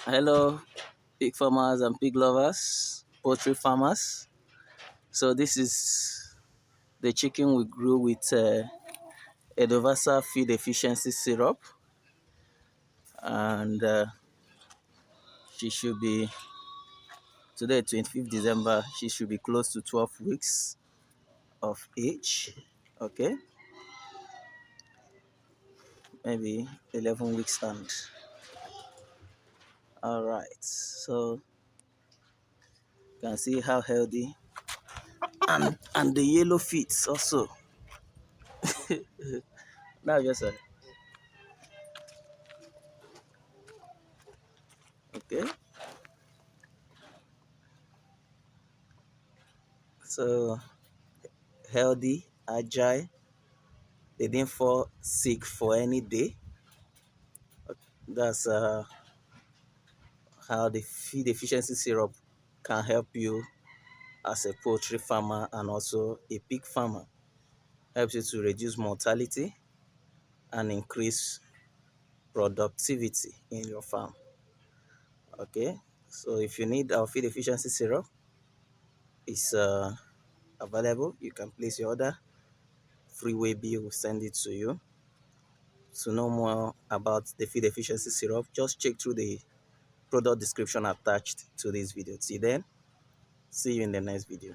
Hello, pig farmers and pig lovers, poultry farmers. So this is the chicken we grew with EDOVASAL feed efficiency syrup, and she should be today, 25th December. She should be close to 12 weeks of age. Okay, maybe 11 weeks and. All right, so you can see how healthy and the yellow feet also. Now, yes, sir. Okay, so healthy, agile. They didn't fall sick for any day. That's how the feed efficiency syrup can help you as a poultry farmer and also a pig farmer. Helps you to reduce mortality and increase productivity in your farm. Okay, so if you need our feed efficiency syrup, it's available. You can place your order. Freeway bill will send it to you. To know more about the feed efficiency syrup, just check through the product description attached to this video. Till then, see you in the next video.